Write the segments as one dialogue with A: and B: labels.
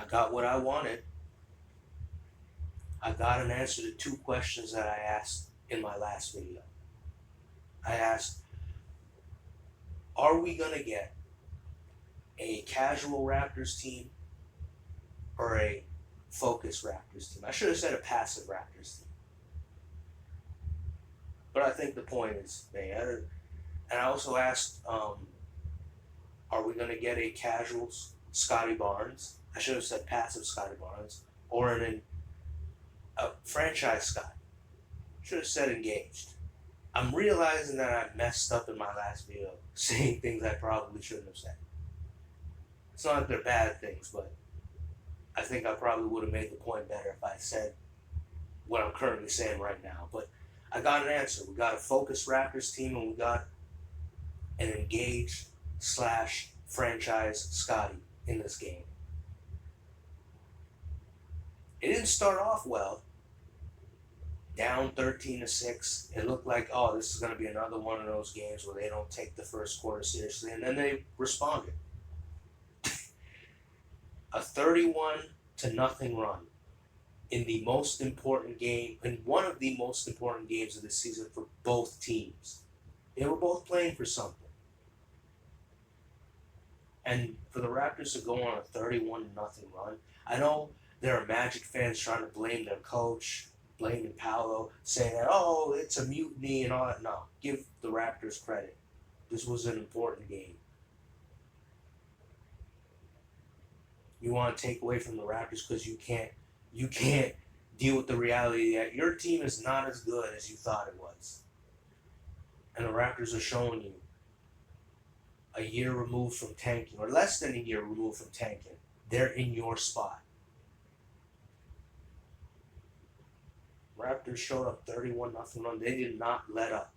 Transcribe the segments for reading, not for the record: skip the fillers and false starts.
A: got what I wanted. I got an answer to two questions that I asked in my last video. I asked, are we going to get a casual Raptors team or a focused Raptors team? I should have said a passive Raptors team. But I think the point is made. And I also asked, are we going to get a casual Scotty Barnes? I should have said passive Scotty Barnes. Or a franchise Scotty. Should have said engaged. I'm realizing that I messed up in my last video, saying things I probably shouldn't have said. It's not that they're bad things, but I think I probably would have made the point better if I said what I'm currently saying right now. But I got an answer. We got a focused Raptors team, and we got an engaged / franchise Scotty in this game. It didn't start off well. Down 13-6. It looked like, oh, this is going to be another one of those games where they don't take the first quarter seriously, and then they responded. A 31-0 run in the most important game, in one of the most important games of the season for both teams. They were both playing for something. And for the Raptors to go on a 31-0 run, I know there are Magic fans trying to blame their coach, blaming Paolo, saying that, oh, it's a mutiny and all that. No, give the Raptors credit. This was an important game. You want to take away from the Raptors because you can't deal with the reality that your team is not as good as you thought it was. And the Raptors are showing you a year removed from tanking, or less than a year removed from tanking. They're in your spot. Raptors showed up 31-0 run. They did not let up.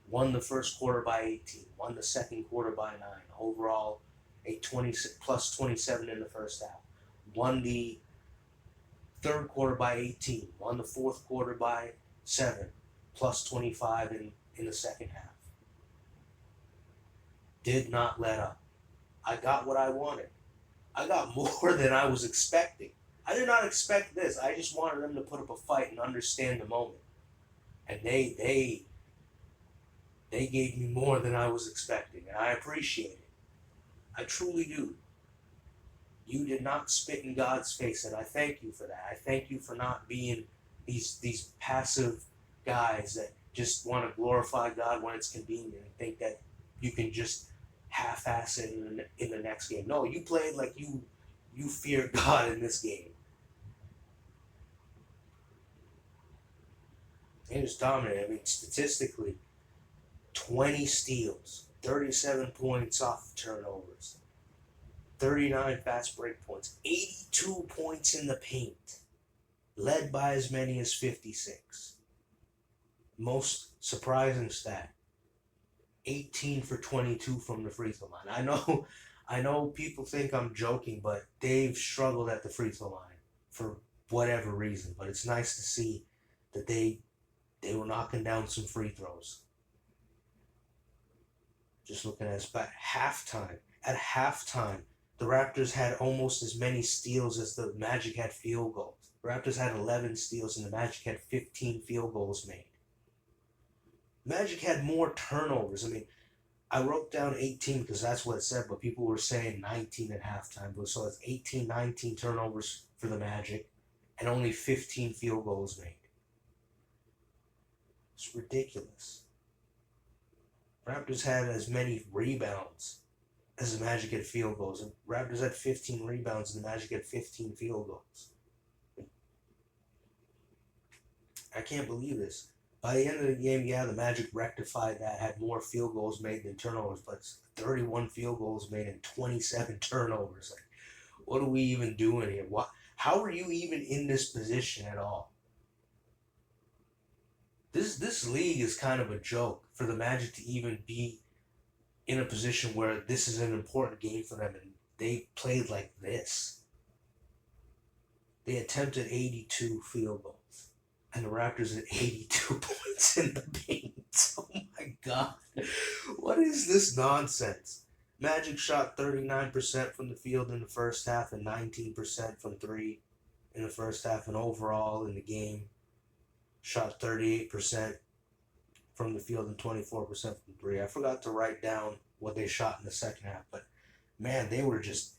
A: Won the first quarter by 18. Won the second quarter by 9. Overall, a plus 27 in the first half. Won the third quarter by 18. Won the fourth quarter by 7. Plus 25 in the second half. Did not let up. I got what I wanted. I got more than I was expecting. I did not expect this. I just wanted them to put up a fight and understand the moment. And they gave me more than I was expecting, and I appreciate it. I truly do. You did not spit in God's face, and I thank you for that. I thank you for not being these passive guys that just want to glorify God when it's convenient and think that you can just half-ass it in the next game. No, you played like you fear God in this game. It was dominant. I mean, statistically, 20 steals, 37 points off turnovers, 39 fast break points, 82 points in the paint, led by as many as 56. Most surprising stat, 18 for 22 from the free throw line. I know people think I'm joking, but Dave struggled at the free throw line for whatever reason. But it's nice to see that they were knocking down some free throws. Just looking at halftime. At halftime, the Raptors had almost as many steals as the Magic had field goals. The Raptors had 11 steals and the Magic had 15 field goals made. Magic had more turnovers. I mean, I wrote down 18 because that's what it said, but people were saying 19 at halftime. So it's 18, 19 turnovers for the Magic and only 15 field goals made. It's ridiculous. Raptors had as many rebounds as the Magic had field goals. And Raptors had 15 rebounds and the Magic had 15 field goals. I can't believe this. By the end of the game, yeah, the Magic rectified that, had more field goals made than turnovers, but 31 field goals made and 27 turnovers. Like, what are we even doing here? How are you even in this position at all? This league is kind of a joke for the Magic to even be in a position where this is an important game for them, and they played like this. They attempted 82 field goals, and the Raptors had 82 points in the paint. Oh my God. What is this nonsense? Magic shot 39% from the field in the first half and 19% from three in the first half, and overall in the game shot 38% from the field and 24% from three. I forgot to write down what they shot in the second half, but man, they were just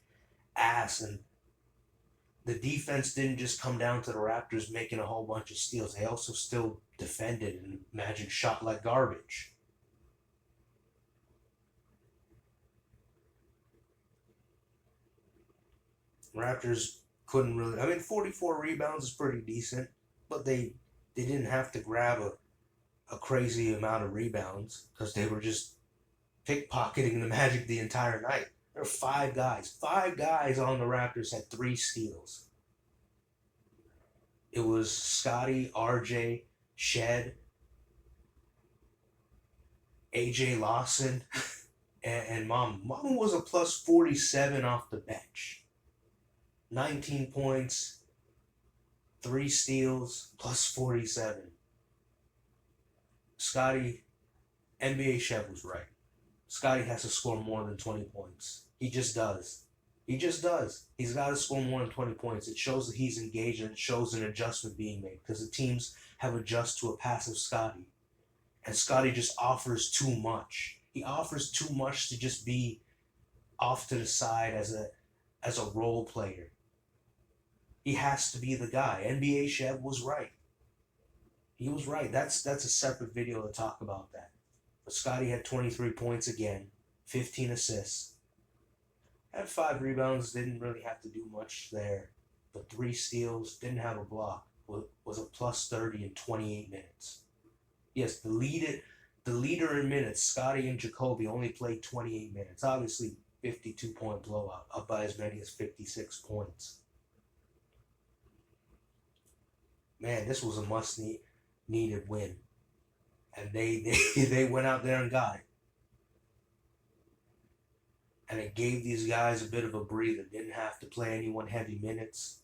A: ass. And the defense didn't just come down to the Raptors making a whole bunch of steals. They also still defended, and Magic shot like garbage. Raptors couldn't really. I mean, 44 rebounds is pretty decent, but they didn't have to grab a crazy amount of rebounds because they were just pickpocketing the Magic the entire night. There were five guys. Five guys on the Raptors had three steals. It was Scotty, RJ, Shed, AJ Lawson, and Mama. Mama was a plus 47 off the bench. 19 points, three steals, plus 47. Scotty, NBA Chef was right. Scotty has to score more than 20 points. He just does. He just does. He's got to score more than 20 points. It shows that he's engaged, and it shows an adjustment being made because the teams have adjusted to a passive Scotty. And Scotty just offers too much. He offers too much to just be off to the side as a role player. He has to be the guy. NBA Chef was right. He was right. That's a separate video to talk about that. But Scotty had 23 points again, 15 assists. Had five rebounds, didn't really have to do much there. But three steals, didn't have a block. Was a plus 30 in 28 minutes. Yes, the leader in minutes, Scotty and Jacoby, only played 28 minutes. Obviously, 52-point blowout, up by as many as 56 points. Man, this was a needed win. And they went out there and got it. And it gave these guys a bit of a breather. Didn't have to play anyone heavy minutes.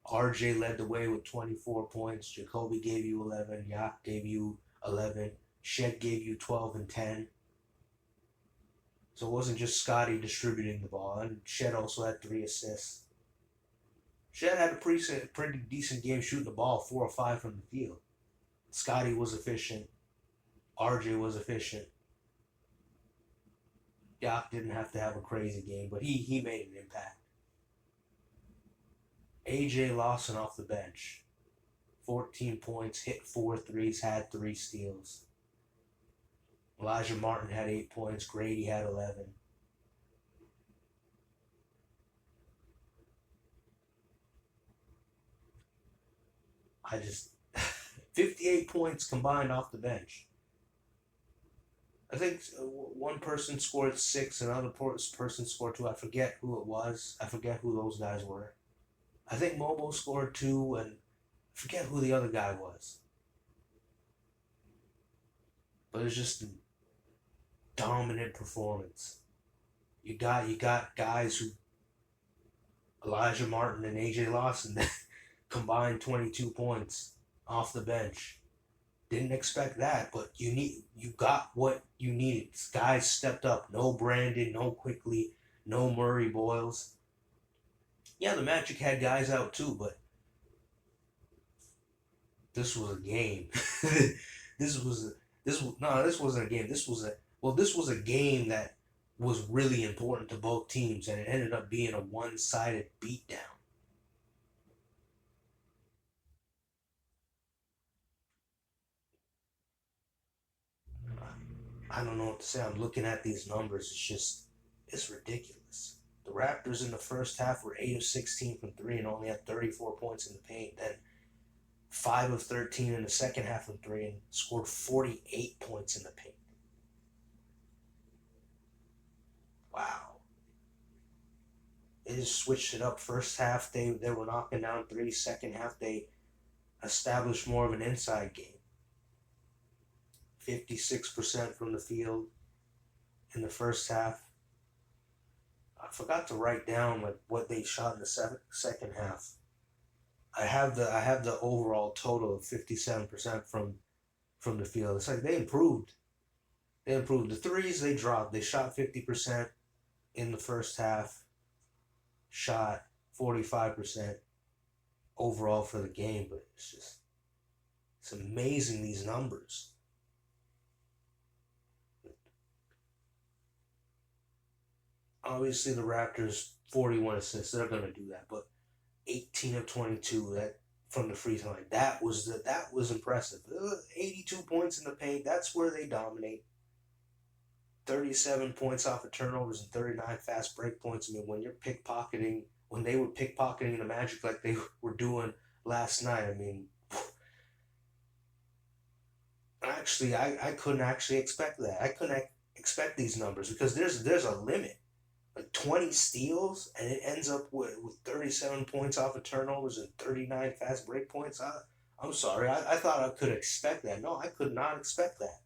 A: RJ led the way with 24 points. Jacoby gave you 11. Yak gave you 11. Shed gave you 12 and 10. So it wasn't just Scotty distributing the ball. And Shed also had 3 assists. Shed had a pretty decent game shooting the ball, 4 or 5 from the field. Scotty was efficient. RJ was efficient. Yak didn't have to have a crazy game, but he made an impact. AJ Lawson off the bench. 14 points, hit 4 threes, had 3 steals. Elijah Martin had 8 points. Grady had 11. I just 58 points combined off the bench. I think one person scored 6, another person scored 2. I forget who it was. I forget who those guys were. I think Mobo scored 2, and I forget who the other guy was. But it was just a dominant performance. You got guys who Elijah Martin and AJ Lawson that combined 22 points off the bench. Didn't expect that, but you got what you needed. Guys stepped up. No Brandon, no Quickly, no Murray Boyles. Yeah, the Magic had guys out too, but this was a game. this wasn't a game. This was a game that was really important to both teams, and it ended up being a one-sided beatdown. I don't know what to say. I'm looking at these numbers. It's ridiculous. The Raptors in the first half were 8 of 16 from three and only had 34 points in the paint. Then 5 of 13 in the second half from three and scored 48 points in the paint. Wow. They just switched it up. First half, they were knocking down threes. Second half, they established more of an inside game. 56% from the field in the first half. I forgot to write down like what they shot in the second half. I have the overall total of 57% from the field. It's like they improved. They improved. The threes they dropped. They shot 50%. in the first half, shot 45% overall for the game, but it's amazing, these numbers. Obviously, the Raptors 41 assists, they're gonna do that, but 18 of 22 that from the free throw line, that was impressive. 82 points in the paint, that's where they dominate. 37 points off of turnovers and 39 fast break points. I mean, when you're pickpocketing, when they were pickpocketing the Magic like they were doing last night, I mean, actually, I couldn't actually expect that. I couldn't expect these numbers because there's a limit. Like 20 steals, and it ends up with 37 points off of turnovers and 39 fast break points. I'm sorry, I thought I could expect that. No, I could not expect that.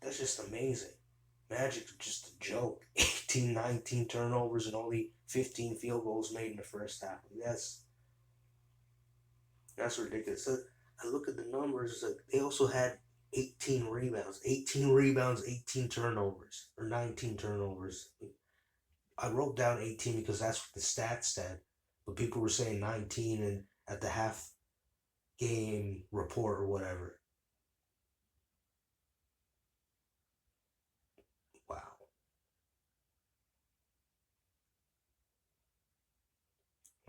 A: That's just amazing. Magic's just a joke. 18, 19 turnovers and only 15 field goals made in the first half. That's ridiculous. So I look at the numbers. Like they also had 18 rebounds, 18 rebounds, 18 turnovers, or 19 turnovers. I wrote down 18 because that's what the stats said, but people were saying 19 and at the half game report or whatever. Wow.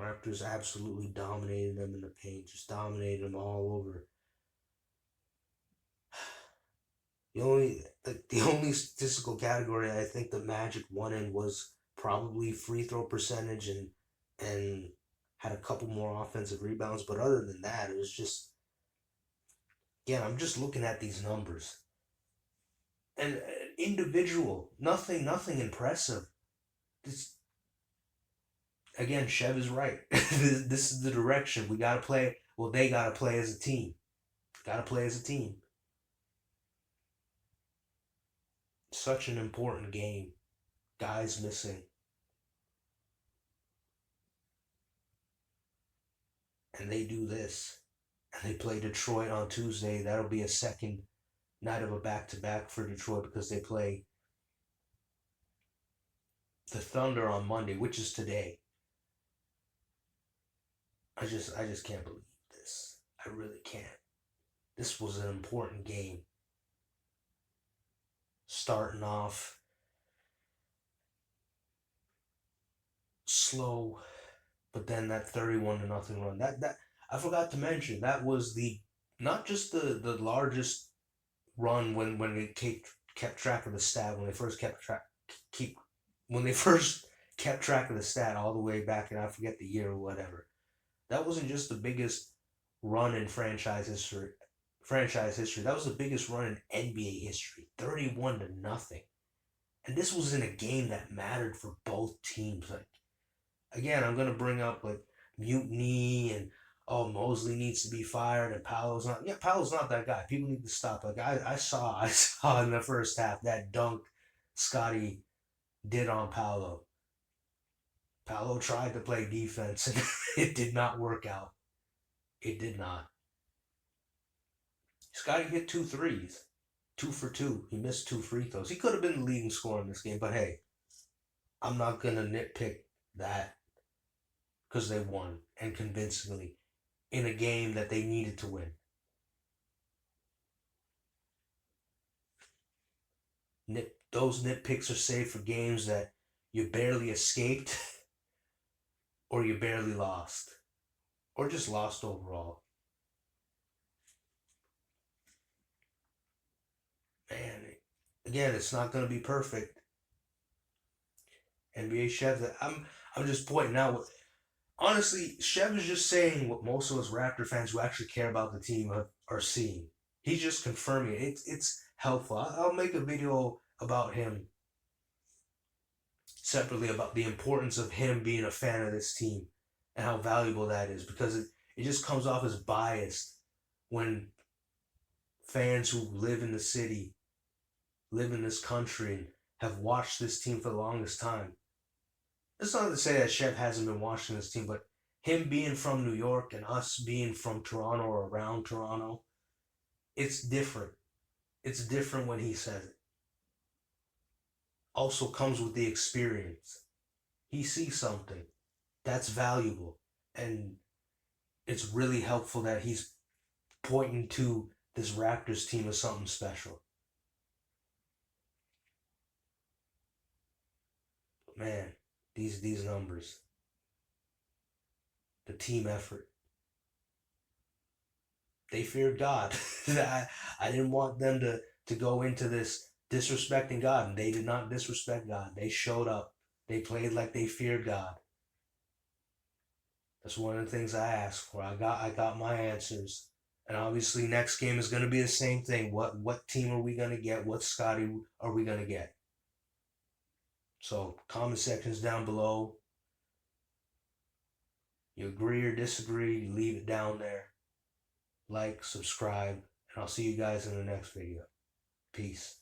A: Raptors absolutely dominated them in the paint, just dominated them all over. The only statistical category I think the Magic won in was probably free throw percentage and had a couple more offensive rebounds, but other than that, it was just, again, I'm just looking at these numbers and individual, nothing impressive. This, again, Chev is right. This is the direction we gotta play. Well, they gotta play as a team. Gotta play as a team. Such an important game. Guys missing. And they do this. And they play Detroit on Tuesday. That'll be a second night of a back-to-back for Detroit because they play the Thunder on Monday, which is today. I just can't believe this. I really can't. This was an important game. Starting off slow, but then that 31-0 run. That I forgot to mention, that was the not just the largest run when they kept track of the stat when they first kept track of the stat all the way back, and I forget the year or whatever. That wasn't just the biggest run in franchise history. That was the biggest run in NBA history. 31-0. And this was in a game that mattered for both teams. Like, again, I'm gonna bring up like mutiny and oh, Mosley needs to be fired and Paolo's not. Yeah, Paolo's not that guy. People need to stop. Like I saw in the first half that dunk Scotty did on Paolo. Paolo tried to play defense and it did not work out. It did not. Scotty hit 2 threes, 2 for 2. He missed 2 free throws. He could have been the leading scorer in this game, but hey, I'm not gonna nitpick that because they won and convincingly in a game that they needed to win. Those nitpicks are saved for games that you barely escaped or you barely lost or just lost overall. Man, again, it's not going to be perfect. NBA Chev, I'm just pointing out what, honestly, Chev is just saying what most of us Raptor fans who actually care about the team are seeing. He's just confirming it. It's helpful. I'll make a video about him separately about the importance of him being a fan of this team and how valuable that is because it just comes off as biased when fans who live in the city, live in this country, and have watched this team for the longest time. It's not to say that Chev hasn't been watching this team, but him being from New York and us being from Toronto or around Toronto, it's different. It's different when he says it. also comes with the experience. He sees something that's valuable, and it's really helpful that he's pointing to this Raptors team as something special. But man, these numbers, the team effort, they feared God. I didn't want them to go into this disrespecting God, and they did not disrespect God. They showed up. They played like they feared God. That's one of the things I asked for. I got my answers. And obviously next game is gonna be the same thing. What team are we gonna get? What Scotty are we gonna get? So comment sections down below. You agree or disagree, you leave it down there. Like, subscribe, and I'll see you guys in the next video. Peace.